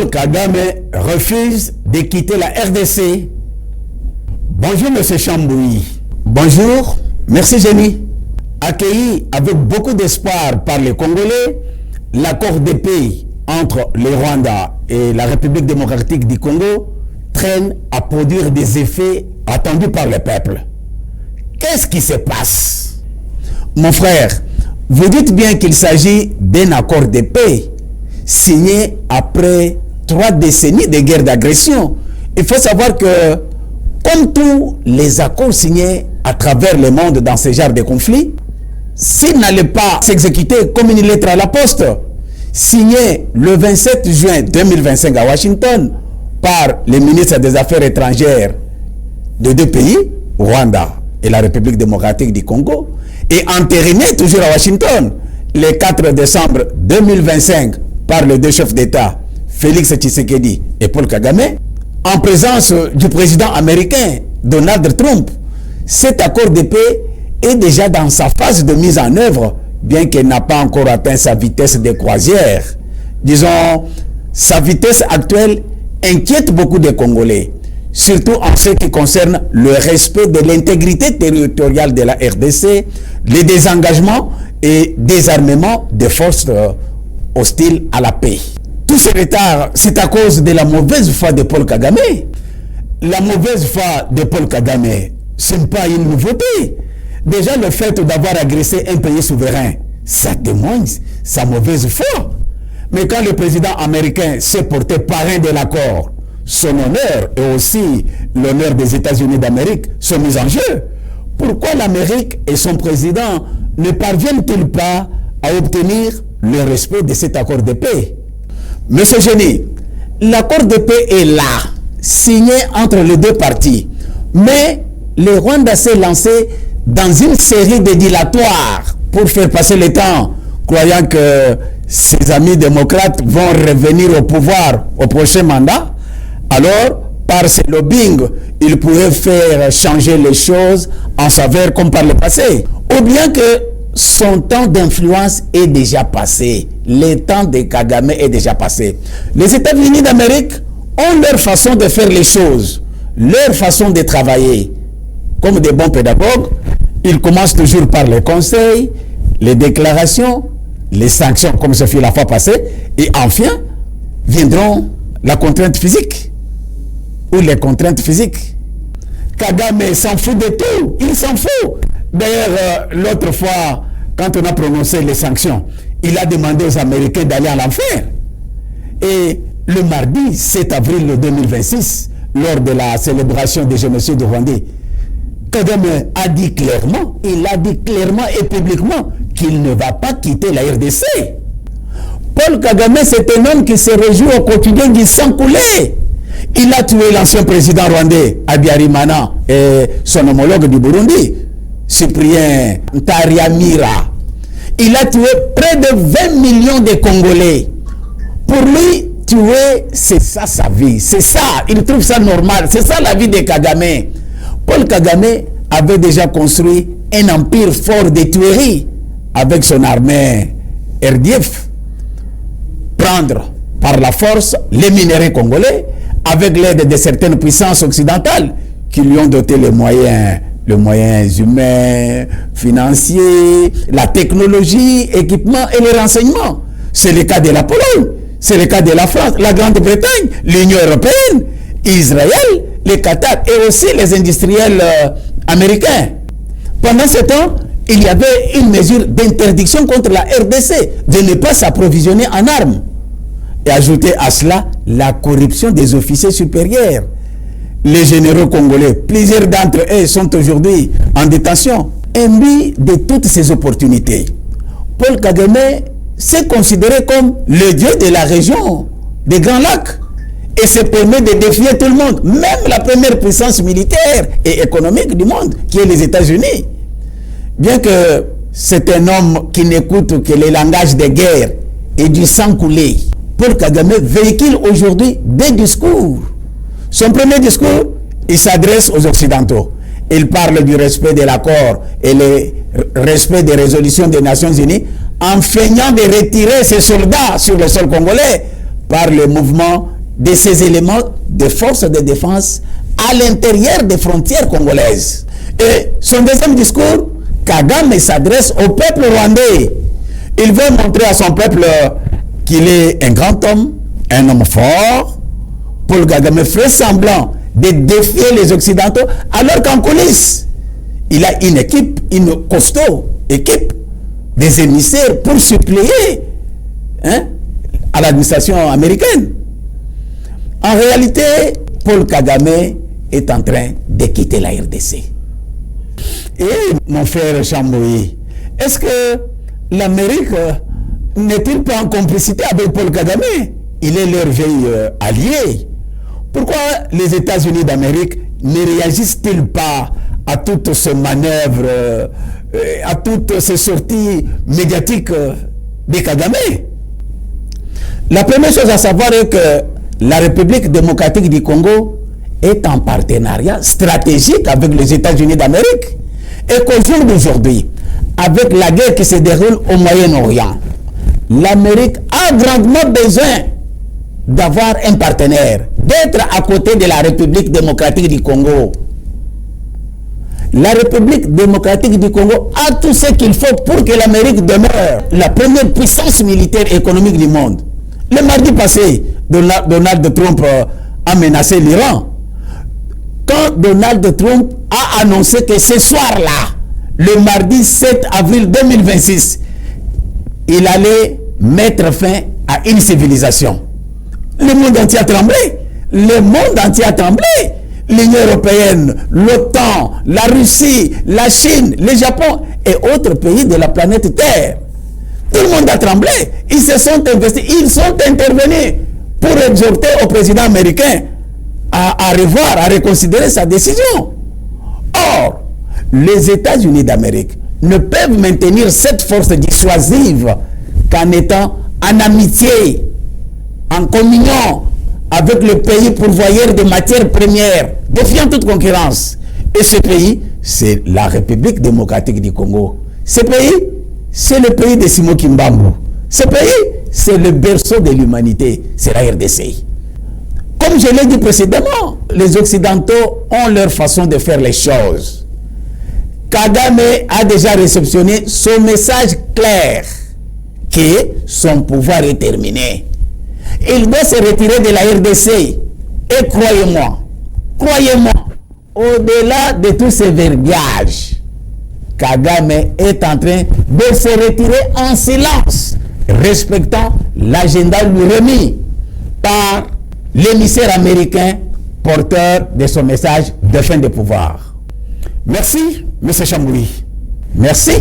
Paul Kagame refuse de quitter la RDC. Bonjour M. Chambouy. Bonjour, merci Jenny. Accueilli avec beaucoup d'espoir par les Congolais, l'accord de paix entre le Rwanda et la République démocratique du Congo traîne à produire des effets attendus par le peuple. Qu'est-ce qui se passe? Mon frère, vous dites bien qu'il s'agit d'un accord de paix signé après 3 décennies de guerre d'agression. Il faut savoir que, comme tous les accords signés à travers le monde dans ce genre de conflits, s'ils n'allaient pas s'exécuter comme une lettre à la poste, signé le 27 juin 2025 à Washington par les ministres des Affaires étrangères de 2 pays, Rwanda et la République démocratique du Congo, et entériné toujours à Washington le 4 décembre 2025 par les 2 chefs d'État, Félix Tshisekedi et Paul Kagame, en présence du président américain Donald Trump. Cet accord de paix est déjà dans sa phase de mise en œuvre, bien qu'il n'a pas encore atteint sa vitesse de croisière. Disons, sa vitesse actuelle inquiète beaucoup de Congolais, surtout en ce qui concerne le respect de l'intégrité territoriale de la RDC, le désengagement et désarmement des forces hostiles à la paix. Tout ce retard, c'est à cause de la mauvaise foi de Paul Kagame. La mauvaise foi de Paul Kagame, ce n'est pas une nouveauté. Déjà, le fait d'avoir agressé un pays souverain, ça témoigne sa mauvaise foi. Mais quand le président américain s'est porté parrain de l'accord, son honneur et aussi l'honneur des États-Unis d'Amérique sont mis en jeu. Pourquoi l'Amérique et son président ne parviennent-ils pas à obtenir le respect de cet accord de paix? Monsieur Génie, l'accord de paix est là, signé entre les 2 parties. Mais le Rwanda s'est lancé dans une série de dilatoires pour faire passer le temps, croyant que ses amis démocrates vont revenir au pouvoir au prochain mandat. Alors, par ce lobbying, il pourrait faire changer les choses en faveur comme par le passé. Ou bien que son temps d'influence est déjà passé. Le temps de Kagame est déjà passé. Les États-Unis d'Amérique ont leur façon de faire les choses, leur façon de travailler. Comme des bons pédagogues, ils commencent toujours par les conseils, les déclarations, les sanctions, comme ce fut la fois passée, et enfin, viendront la contrainte physique, ou les contraintes physiques. Kagame s'en fout de tout, il s'en fout. D'ailleurs, l'autre fois, quand on a prononcé les sanctions, il a demandé aux Américains d'aller à l'enfer. Et le mardi 7 avril 2026, lors de la célébration du génocide rwandais, Kagame a dit clairement, il a dit clairement et publiquement qu'il ne va pas quitter la RDC. Paul Kagame, c'est un homme qui se réjouit au quotidien du sang coulé. Il a tué l'ancien président rwandais, Habyarimana, et son homologue du Burundi, Cyprien Ntaryamira. Il a tué près de 20 millions de Congolais. Pour lui, tuer, c'est ça sa vie. C'est ça, il trouve ça normal. C'est ça la vie de Kagame. Paul Kagame avait déjà construit un empire fort de tueries avec son armée RDF. Prendre par la force les minéraux congolais avec l'aide de certaines puissances occidentales qui lui ont doté les moyens humains, financiers, la technologie, équipement et les renseignements. C'est le cas de la Pologne, c'est le cas de la France, la Grande-Bretagne, l'Union européenne, Israël, le Qatar et aussi les industriels américains. Pendant ce temps, il y avait une mesure d'interdiction contre la RDC de ne pas s'approvisionner en armes. Et ajouter à cela la corruption des officiers supérieurs. Les généraux congolais, plusieurs d'entre eux sont aujourd'hui en détention. Imbus de toutes ces opportunités, Paul Kagame s'est considéré comme le dieu de la région des Grands Lacs et se permet de défier tout le monde, même la première puissance militaire et économique du monde, qui est les États-Unis. Bien que c'est un homme qui n'écoute que les langages de guerre et du sang coulé, Paul Kagame véhicule aujourd'hui des discours. Son premier discours, il s'adresse aux Occidentaux. Il parle du respect de l'accord et le respect des résolutions des Nations Unies en feignant de retirer ses soldats sur le sol congolais par le mouvement de ces éléments de forces de défense à l'intérieur des frontières congolaises. Et son deuxième discours, Kagame s'adresse au peuple rwandais. Il veut montrer à son peuple qu'il est un grand homme, un homme fort. Paul Kagame fait semblant de défier les Occidentaux, alors qu'en coulisses, il a une équipe, une costaud équipe, des émissaires pour suppléer à l'administration américaine. En réalité, Paul Kagame est en train de quitter la RDC. Et mon frère Chamboui, est-ce que l'Amérique n'est-il pas en complicité avec Paul Kagame? Il est leur vieil allié. Pourquoi les États-Unis d'Amérique ne réagissent-ils pas à toutes ces manœuvres, à toutes ces sorties médiatiques de Kagame? La première chose à savoir est que la République démocratique du Congo est en partenariat stratégique avec les États-Unis d'Amérique. Et qu'au jour d'aujourd'hui, avec la guerre qui se déroule au Moyen-Orient, l'Amérique a grandement besoin d'avoir un partenaire, d'être à côté de la République démocratique du Congo. La République démocratique du Congo a tout ce qu'il faut pour que l'Amérique demeure la première puissance militaire et économique du monde. Le mardi passé, Donald Trump a menacé l'Iran. Quand Donald Trump a annoncé que ce soir-là, le mardi 7 avril 2026, il allait mettre fin à une civilisation. Le monde entier a tremblé. Le monde entier a tremblé. L'Union européenne, l'OTAN, la Russie, la Chine, le Japon et autres pays de la planète Terre. Tout le monde a tremblé. Ils se sont investis, ils sont intervenus pour exhorter au président américain à revoir, à reconsidérer sa décision. Or, les États-Unis d'Amérique ne peuvent maintenir cette force dissuasive qu'en étant en amitié, en communion avec le pays pourvoyeur de matières premières, défiant toute concurrence. Et ce pays, c'est la République démocratique du Congo. Ce pays, c'est le pays de Simon Kimbambu. Ce pays, c'est le berceau de l'humanité, c'est la RDC. Comme je l'ai dit précédemment, les Occidentaux ont leur façon de faire les choses. Kagame a déjà réceptionné son message clair que son pouvoir est terminé. Il doit se retirer de la RDC. Et croyez-moi, au-delà de tous ces verbiages, Kagame est en train de se retirer en silence, respectant l'agenda lui remis par l'émissaire américain porteur de son message de fin de pouvoir. Merci, M. Chamboui. Merci.